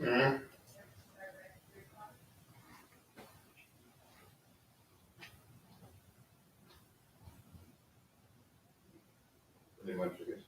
Mm-hmm. Pretty much, I guess.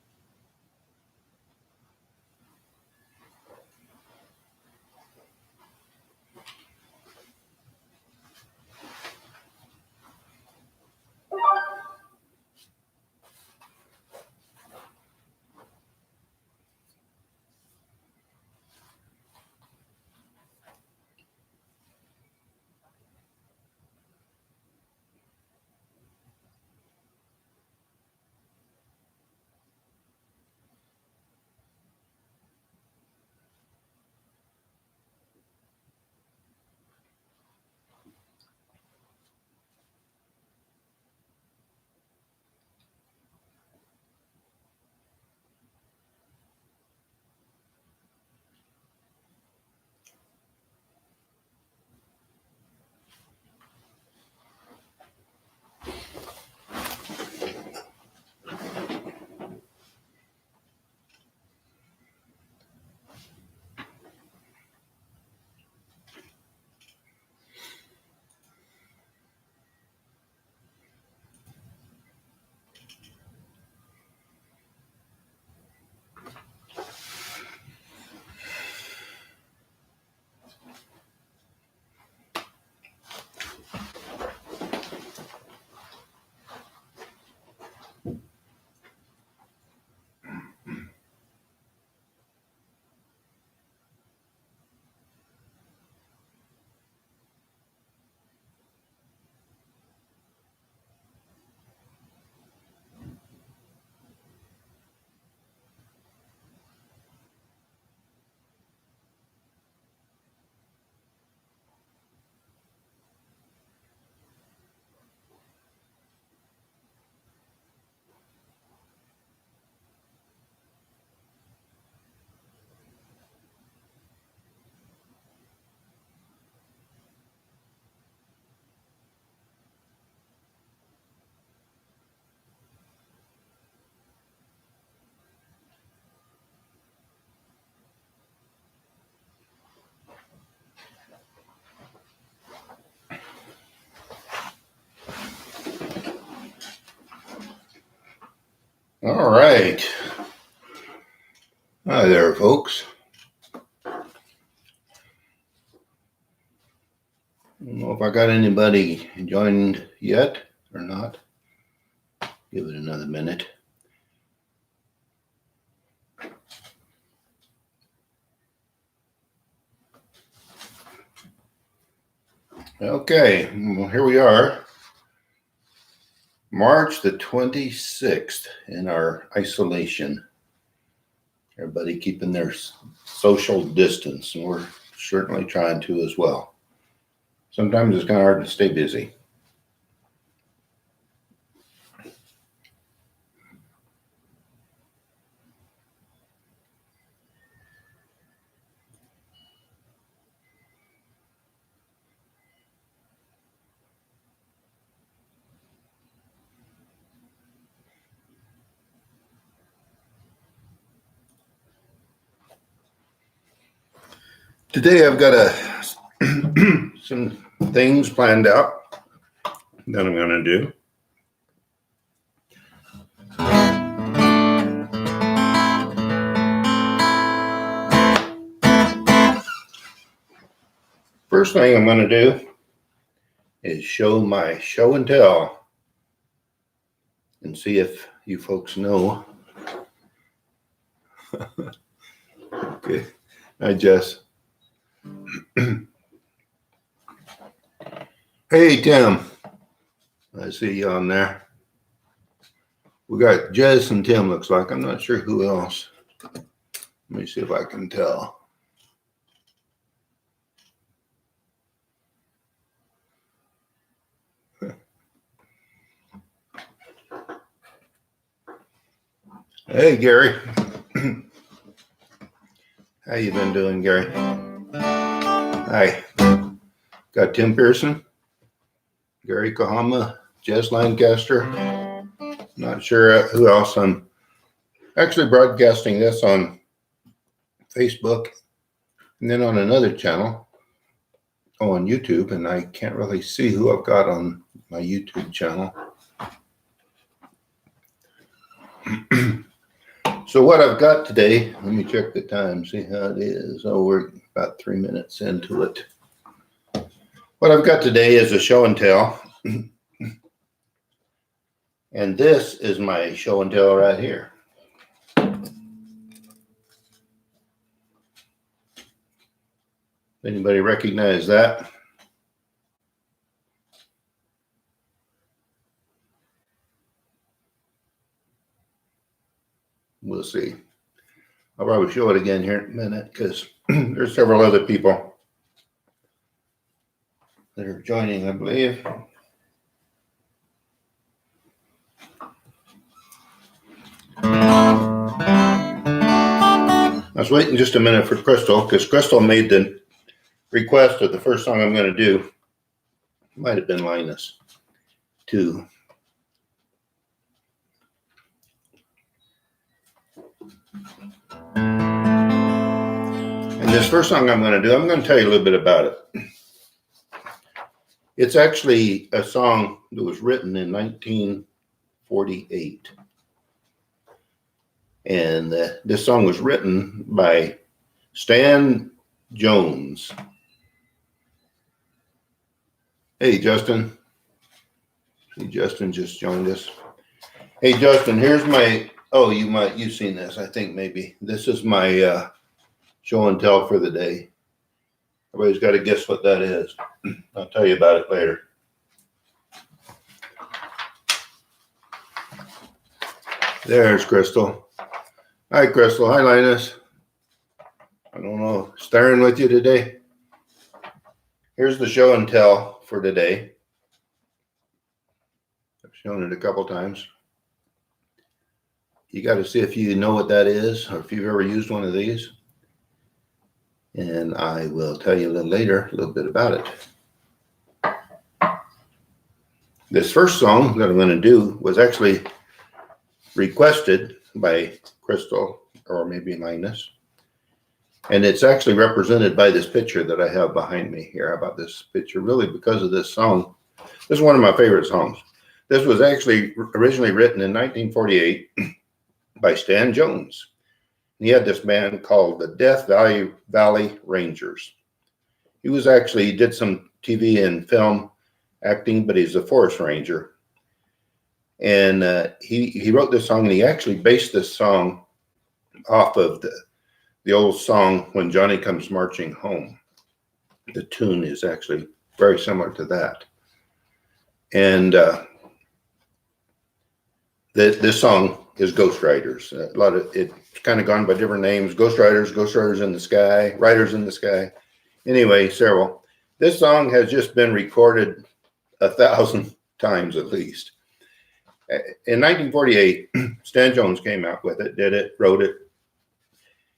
All right. Hi there, folks. I don't know if I got anybody joined yet or not. Give it another minute. Okay, well, here we are. March the 26th in our isolation. Everybody keeping their social distance, and we're certainly trying to as well. Sometimes it's kind of hard to stay busy. Today I've got some things planned out that I'm going to do. First thing I'm going to do is show my show and tell and see if you folks know. Okay, I just. Hey, Tim. I see you on there. We got Jess and Tim, looks like. I'm not sure who else. Let me see if I can tell. Hey, Gary. How you been doing, Gary? Hi. Got Tim Pearson, Gary Kahama, Jess Lancaster. Not sure who else. I'm actually broadcasting this on Facebook And then on another channel, on YouTube, and I can't really see who I've got on my YouTube channel. So what I've got today, let me check the time, see how it is. Oh, we're about 3 minutes into it. What I've got today is a show and tell. And this is my show and tell right here. Anybody recognize that? We'll see. I'll probably show it again here in a minute because there's several other people that are joining, I believe. I was waiting just a minute for Crystal because Crystal made the request of the first song I'm going to do. Might have been Linus too. And this first song I'm going to do, I'm going to tell you a little bit about it. It's actually a song that was written in 1948. And this song was written by Stan Jones. Hey, Justin. See, Justin just joined us. Hey, Justin, here's my, oh, you've seen this, I think maybe. This is my show and tell for the day. Everybody's got to guess what that is. I'll tell you about it later. There's Crystal. Hi, Crystal. Hi, Linus. I don't know, staring with you today. Here's the show and tell for today. I've shown it a couple times. You got to see if you know what that is or if you've ever used one of these. And I will tell you a little later a little bit about it. This first song that I'm going to do was actually requested by Crystal or maybe Linus. And it's actually represented by this picture that I have behind me here. How about this picture? Really, because of this song. This is one of my favorite songs. This was actually originally written in 1948 by Stan Jones. He had this band called the Death Valley Rangers. He did some TV and film acting, but he's a forest ranger. And he wrote this song, and he actually based this song off of the old song When Johnny Comes Marching Home. The tune is actually very similar to that. And this song is Ghost Riders. A lot of it's kind of gone by different names. Ghost Riders in the Sky, Riders in the Sky. Anyway, several. This song has just been recorded 1,000 times at least. In 1948, Stan Jones came out with it, did it, wrote it.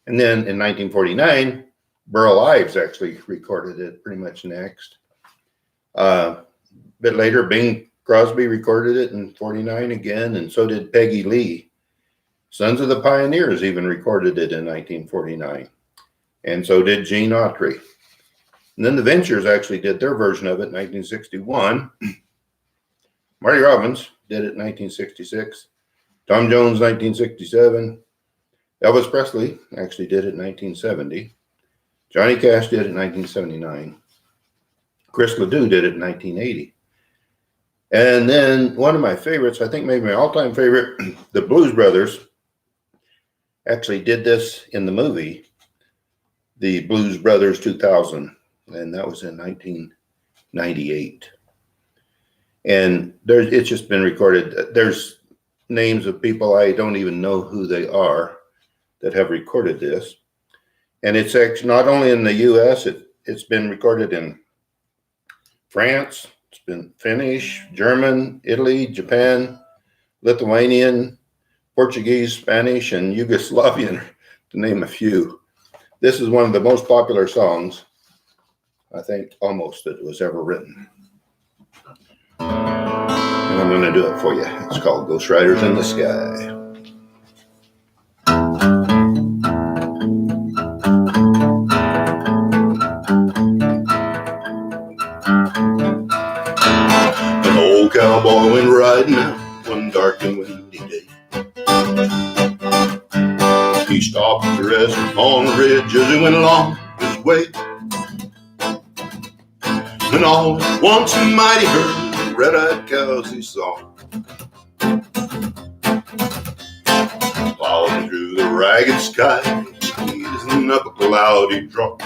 And then in 1949, Burl Ives actually recorded it pretty much next. A bit later, Bing Crosby recorded it in 49 again, and so did Peggy Lee. Sons of the Pioneers even recorded it in 1949. And so did Gene Autry. And then the Ventures actually did their version of it in 1961. Marty Robbins did it in 1966. Tom Jones, 1967. Elvis Presley actually did it in 1970. Johnny Cash did it in 1979. Chris Ledoux did it in 1980. And then one of my favorites, I think maybe my all-time favorite, the Blues Brothers actually did this in the movie, The Blues Brothers 2000, and that was in 1998. And it's just been recorded. There's names of people I don't even know who they are that have recorded this. And it's actually not only in the U.S., it's been recorded in France, it's been Finnish, German, Italy, Japan, Lithuanian, Portuguese, Spanish, and Yugoslavian, to name a few. This is one of the most popular songs, I think, almost that was ever written. And I'm going to do it for you. It's called Ghost Riders in the Sky. riding out one dark and windy day. He stopped to rest on a ridge as he went along his way. And all at once a mighty herd of red-eyed cows he saw, plowing through the ragged sky, squeezing up a cloudy drop.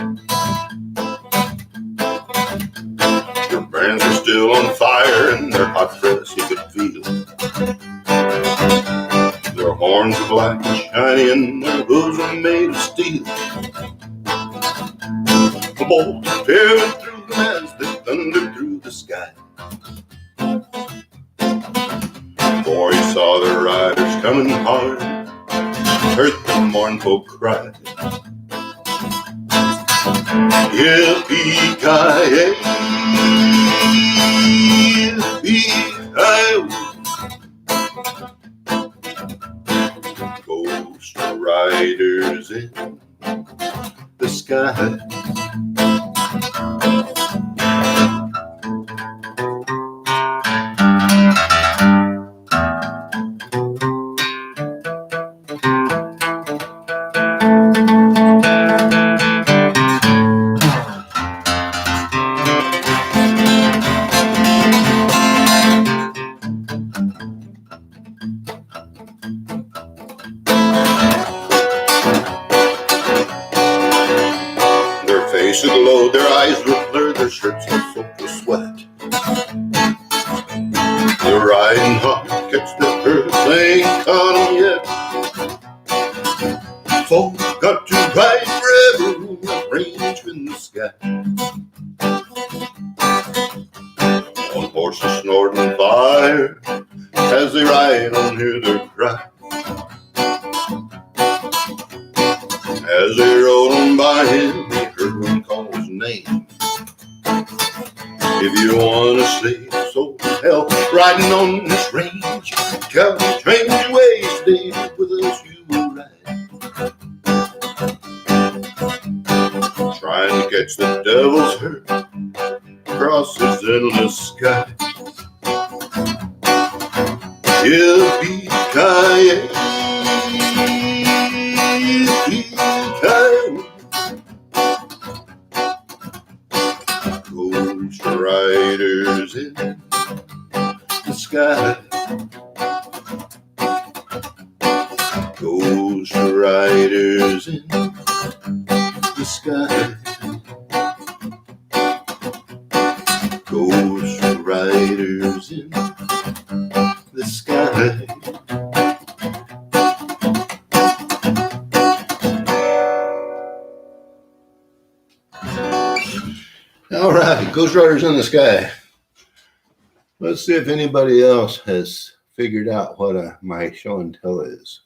Their brands were still on fire and their hot breaths he could feel. Their horns were black and shiny and their hooves were made of steel. The bolts tearing through them as they thundered through the sky. For he saw the riders coming hard, heard the mournful cry. Yippee-ki-yay, yippee-ki-yay. Ghost riders in the sky. Faces glowed, their eyes were blurred, their shirts were soaked with sweat. They're riding hot, catch the herd, they ain't caught 'em yet. Folks got to ride forever, range in the sky. One horse is snorting fire as they ride on, hear their cry. As they rode on by him, he heard one call his name. If you want to save soul hell riding on this range, come change your ways, stay with us, you will ride. Trying to catch the devil's herd across his endless sky. Yippee-ki-yay, Ghost riders in the sky. Ghost riders in the sky. Ghost riders in the sky. All right, Ghost Riders in the Sky. Let's see if anybody else has figured out what my show and tell is.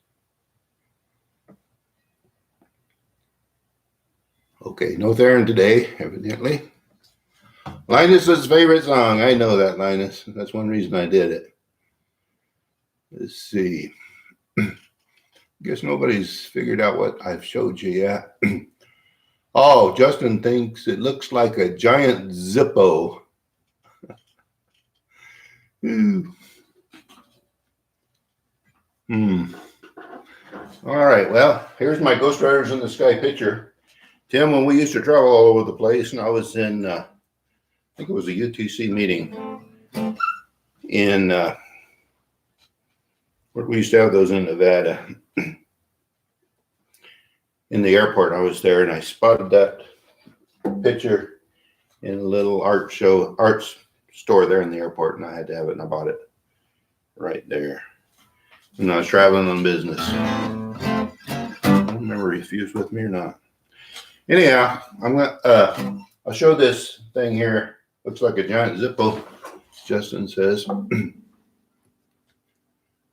Okay, no Theron today, evidently. Linus's favorite song. I know that, Linus. That's one reason I did it. Let's see. Guess nobody's figured out what I've showed you yet. Oh, Justin thinks it looks like a giant Zippo. All right, well, here's my Ghost Riders in the Sky picture. Tim, when we used to travel all over the place, and I was in, I think it was a UTC meeting in, where we used to have those in Nevada. In the airport, I was there and I spotted that picture in a little arts store there in the airport, and I had to have it, and I bought it right there. And I was traveling on business. I don't remember if he was with me or not. Anyhow, I'll show this thing here. Looks like a giant Zippo, Justin says.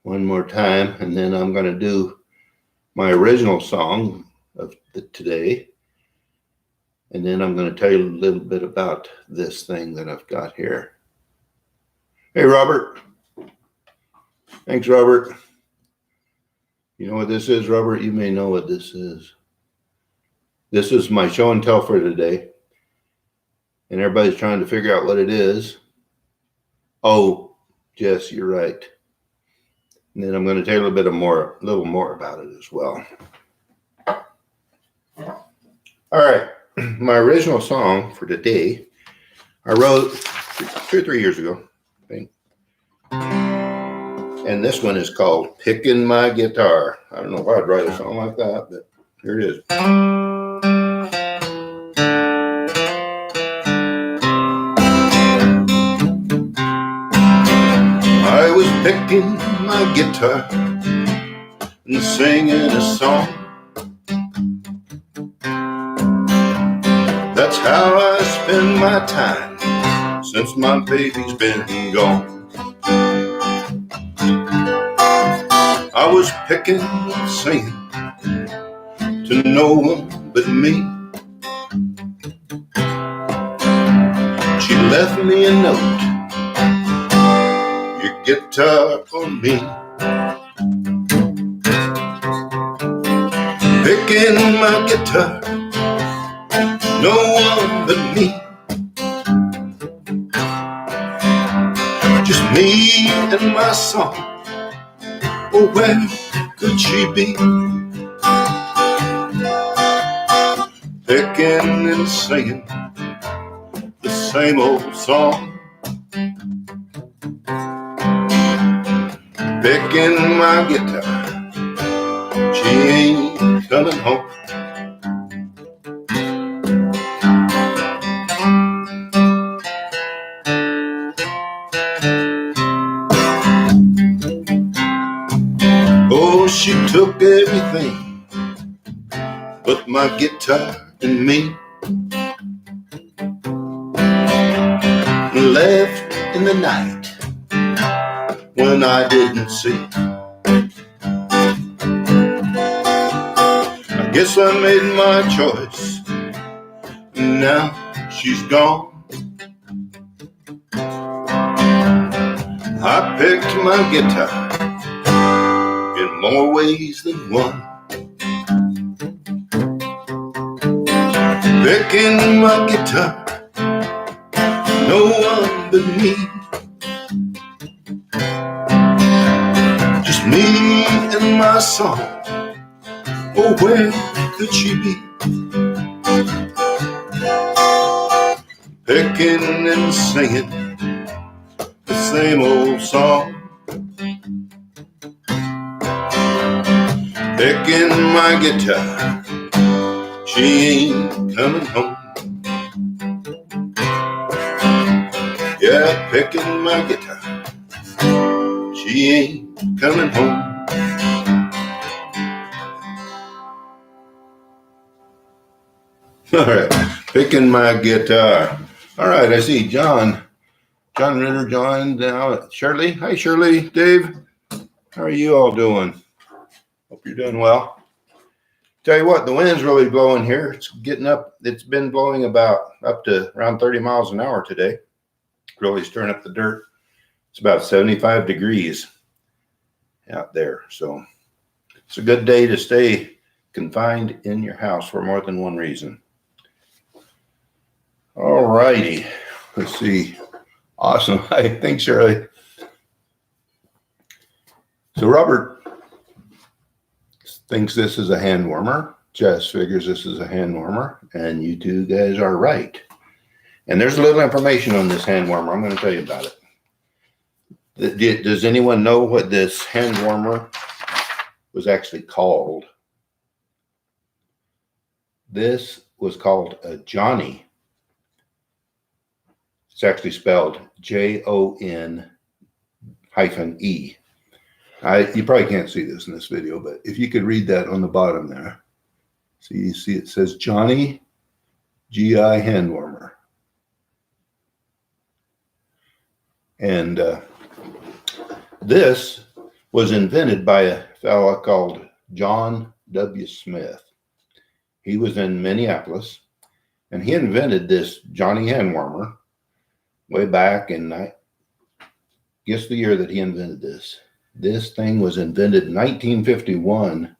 One more time, and then I'm going to do my original song of today, and then I'm going to tell you a little bit about this thing that I've got here. Hey, Robert. Thanks, Robert. You know what this is, Robert? You may know what this is. This is my show and tell for today, and everybody's trying to figure out what it is. Oh, Jess, you're right. And then I'm going to tell you a little more about it as well. All right. My original song for today, I wrote 2 or 3 years ago, I think. And this one is called Picking My Guitar. I don't know if I'd write a song like that, but here it is. I was picking my guitar and singing a song. That's how I spend my time since my baby's been gone. I was picking and singing to no one but me. She left me a note, your guitar for me. Picking my guitar, no one but me. Just me and my song. Oh, where could she be? Picking and singing the same old song. Picking my guitar, she ain't coming home. Oh, she took everything but my guitar and me, left in the night when I didn't see. I guess I made my choice, and now she's gone. I picked my guitar in more ways than one. Picking my guitar, no one but me. Just me and my song. Oh, where could she be? Picking and singing the same old song. Picking my guitar, she ain't coming home. Yeah, picking my guitar, she ain't coming home. All right, picking my guitar. All right, I see John Ritter joined now. Shirley, hi Shirley, Dave, how are you all doing? Hope you're doing well. Tell you what, the wind's really blowing here. It's getting up. It's been blowing about up to around 30 miles an hour today. Really stirring up the dirt. It's about 75 degrees out there. So it's a good day to stay confined in your house for more than one reason. All righty. Let's see. Awesome. I think Shirley. So Robert thinks this is a hand warmer. Jess figures this is a hand warmer, and you two guys are right. And there's a little information on this hand warmer. I'm going to tell you about it. Does anyone know what this hand warmer was actually called? This was called a Johnny. It's actually spelled Jon-E. You probably can't see this in this video, but if you could read that on the bottom there. So you see it says Johnny GI hand warmer. And this was invented by a fellow called John W. Smith. He was in Minneapolis, and he invented this Johnny hand warmer way back in, I guess the year that he invented this. This thing was invented in 1951.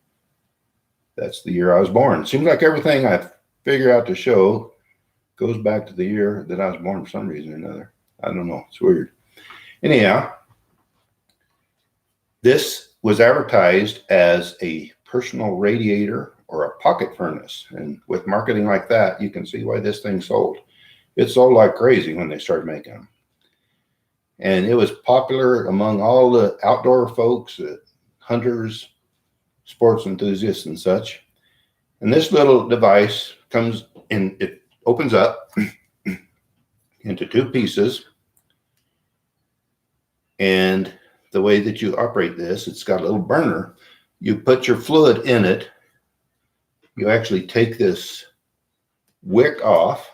That's the year I was born. Seems like everything I figure out to show goes back to the year that I was born for some reason or another. I don't know. It's weird. Anyhow, This was advertised as a personal radiator or a pocket furnace. And with marketing like that, you can see why this thing sold. It sold like crazy when they started making them. And it was popular among all the outdoor folks, hunters, sports enthusiasts and such. And this little device comes in, it opens up into two pieces. And the way that you operate this, it's got a little burner. You put your fluid in it. You actually take this wick off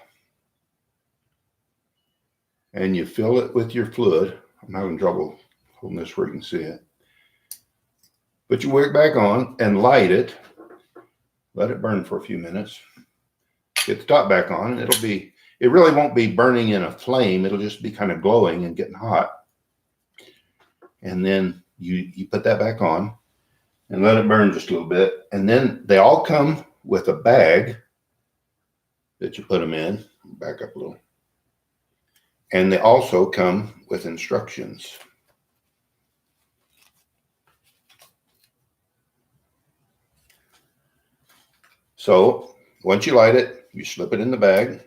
and you fill it with your fluid. I'm having trouble holding this where you can see it. Put your wick back on and light it. Let it burn for a few minutes. Get the top back on, and it really won't be burning in a flame. It'll just be kind of glowing and getting hot. And then you put that back on and let it burn just a little bit. And then they all come with a bag that you put them in. Back up a little. And they also come with instructions. So once you light it, you slip it in the bag.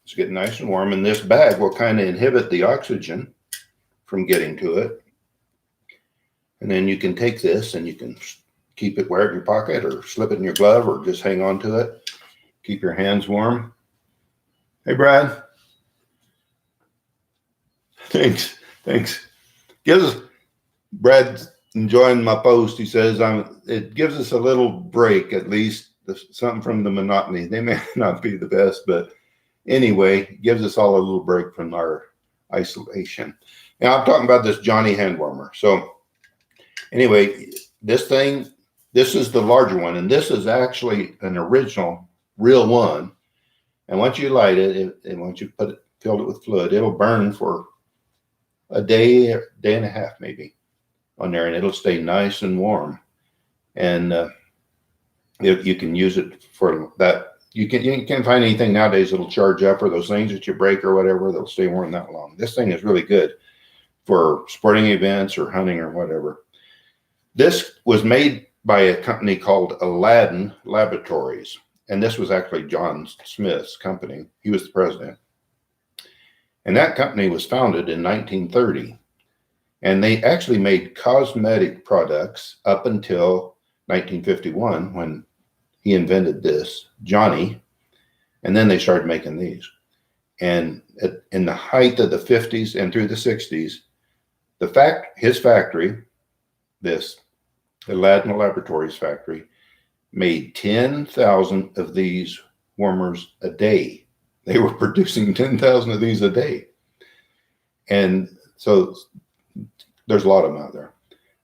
It's getting nice and warm, and this bag will kind of inhibit the oxygen from getting to it. And then you can take this and you can keep it wear it in your pocket or slip it in your glove or just hang on to it. Keep your hands warm. Hey, Brad. Thanks. Brad's enjoying my post. He says it gives us a little break, at least something from the monotony. They may not be the best, but anyway, it gives us all a little break from our isolation. Now I'm talking about this Johnny hand warmer. So anyway, this is the larger one, and this is actually an original real one. And once you light it, and once you filled it with fluid, it'll burn for a day and a half maybe on there, and it'll stay nice and warm. And you can use it for that. You can't find anything nowadays that'll charge up, or those things that you break or whatever, they'll stay warm that long. This thing is really good for sporting events or hunting or whatever. This was made by a company called Aladdin Laboratories, and this was actually John Smith's company. He was the president. And that company was founded in 1930. And they actually made cosmetic products up until 1951 when he invented this, Johnny. And then they started making these. And in the height of the 50s and through the 60s, his factory, this Aladdin Laboratories factory, made 10,000 of these warmers a day. They were producing 10,000 of these a day. And so there's a lot of them out there.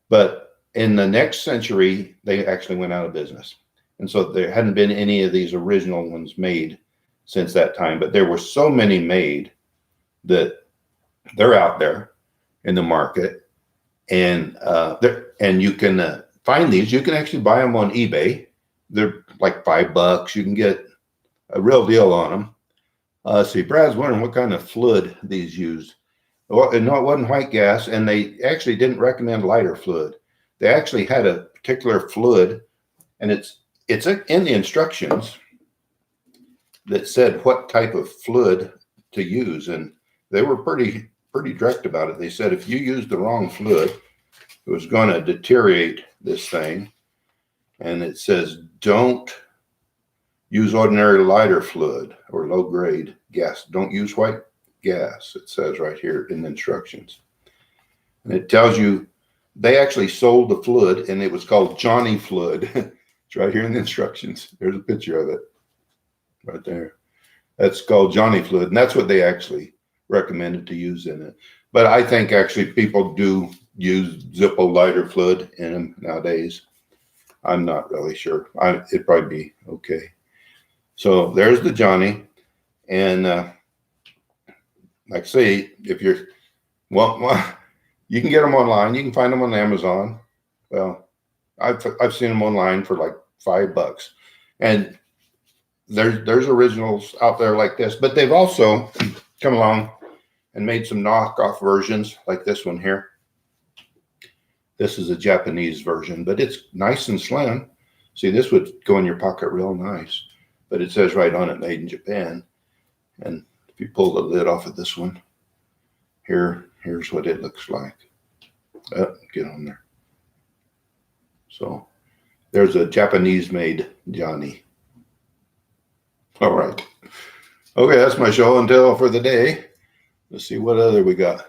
But in the next century, they actually went out of business. And so there hadn't been any of these original ones made since that time. But there were so many made that they're out there in the market. And you can find these. You can actually buy them on eBay. They're like $5. You can get a real deal on them. See, Brad's wondering what kind of fluid these used. Well, no, it wasn't white gas, and they actually didn't recommend lighter fluid. They actually had a particular fluid, and it's in the instructions that said what type of fluid to use, and they were pretty direct about it. They said if you used the wrong fluid, it was going to deteriorate this thing, and it says don't use ordinary lighter fluid or low-grade gas. Don't use white gas, it says right here in the instructions. And it tells you they actually sold the fluid, and it was called Johnny Fluid. It's right here in the instructions. There's a picture of it right there. That's called Johnny Fluid, and that's what they actually recommended to use in it. But I think actually people do use Zippo lighter fluid in them nowadays. I'm not really sure. It'd probably be okay. So there's the Johnny, and like I say, if you're you can get them online. You can find them on Amazon. Well, I've seen them online for like $5, and there's originals out there like this, but they've also come along and made some knockoff versions like this one here. This is a Japanese version, but it's nice and slim. See, this would go in your pocket real nice, but it says right on it, made in Japan. And if you pull the lid off of this one, here's what it looks like. Get on there. So there's a Japanese-made Johnny. All right. Okay, that's my show and tell for the day. Let's see what other we got.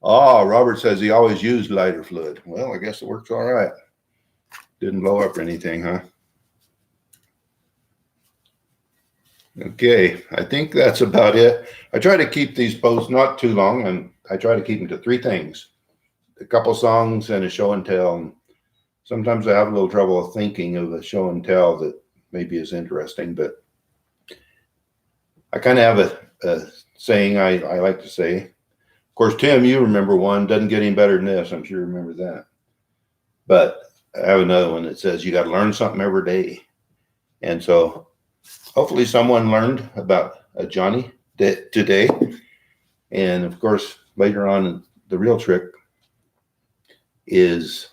Robert says he always used lighter fluid. Well, I guess it works all right. Didn't blow up or anything, huh? Okay, I think that's about it. I try to keep these posts not too long, and I try to keep them to 3 things. A couple songs and a show and tell. And sometimes I have a little trouble thinking of a show and tell that maybe is interesting, but I kind of have a saying I like to say. Of course, Tim, you remember one, doesn't get any better than this. I'm sure you remember that. But I have another one that says you got to learn something every day. And so hopefully someone learned about a Johnny today. And of course, later on, the real trick is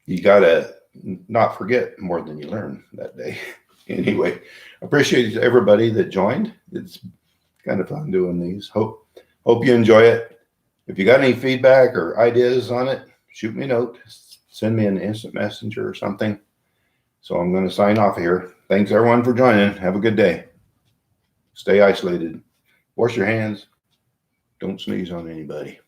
you got to not forget more than you learn that day. Anyway, appreciate everybody that joined. It's kind of fun doing these. Hope you enjoy it. If you got any feedback or ideas on it, shoot me a note. Send me an instant messenger or something. So I'm going to sign off here. Thanks everyone for joining. Have a good day. Stay isolated. Wash your hands. Don't sneeze on anybody.